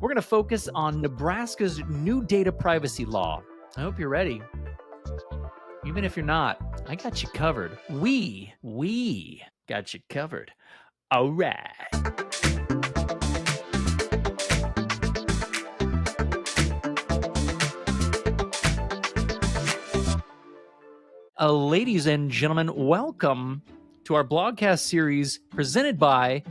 We're going to focus on Nebraska's new data privacy law. I hope you're ready. Even if you're not, I got you covered. We got you covered. All right. Ladies and gentlemen, welcome to our blogcast series presented by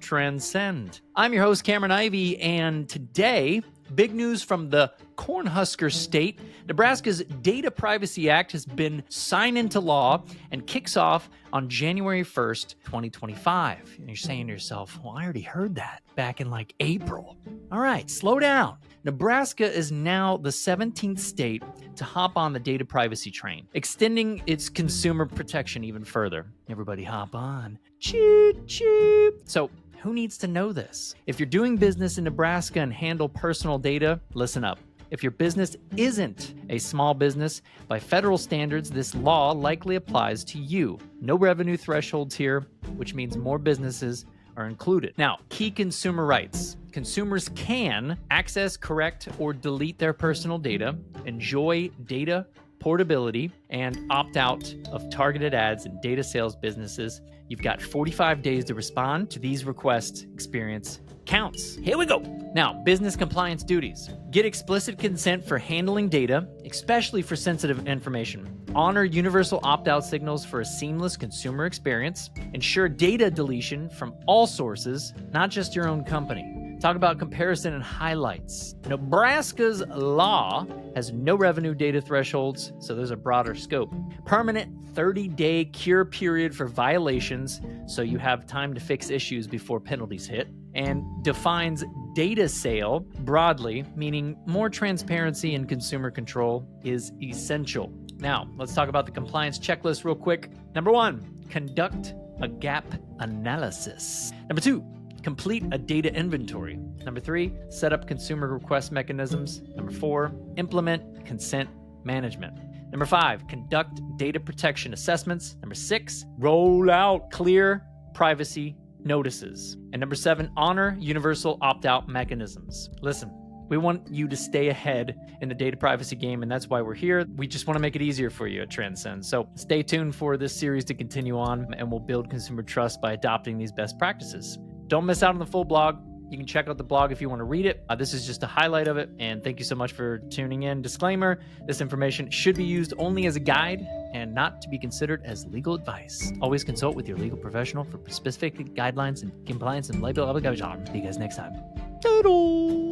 Transcend. I'm your host, Cameron Ivey, and today, big news from the Cornhusker State. Nebraska's Data Privacy Act has been signed into law and kicks off on January 1st, 2025. And you're saying to yourself, well, I already heard that back in like April. All right, slow down. Nebraska is now the 17th state to hop on the data privacy train, extending its consumer protection even further. Everybody hop on. Choo choo. So, who needs to know this? If you're doing business in Nebraska and handle personal data, listen up. If your business isn't a small business, by federal standards, this law likely applies to you. No revenue thresholds here, which means more businesses are included. Now, key consumer rights. Consumers can access, correct, or delete their personal data, enjoy data portability, and opt out of targeted ads in data sales businesses. You've got 45 days to respond to these requests. Experience counts. Here we go. Now, business compliance duties. Get explicit consent for handling data, especially for sensitive information. Honor universal opt-out signals for a seamless consumer experience. Ensure data deletion from all sources, not just your own company. Talk about comparison and highlights. Nebraska's law has no revenue data thresholds, so there's a broader scope. Permanent 30-day cure period for violations, so you have time to fix issues before penalties hit. And defines data sale broadly, meaning more transparency and consumer control is essential. Now, let's talk about the compliance checklist real quick. Number 1, conduct a gap analysis. Number 2, complete a data inventory. Number 3, set up consumer request mechanisms. Number 4, implement consent management. Number 5, conduct data protection assessments. Number 6, roll out clear privacy notices. And number 7, honor universal opt-out mechanisms. Listen, we want you to stay ahead in the data privacy game, and that's why we're here. We just want to make it easier for you at Transcend. So stay tuned for this series to continue on, and we'll build consumer trust by adopting these best practices. Don't miss out on the full blog. You can check out the blog if you want to read it. This is just a highlight of it, and thank you so much for tuning in. Disclaimer, this information should be used only as a guide and not to be considered as legal advice. Always consult with your legal professional for specific guidelines and compliance and liability. See you guys next time. Toodle!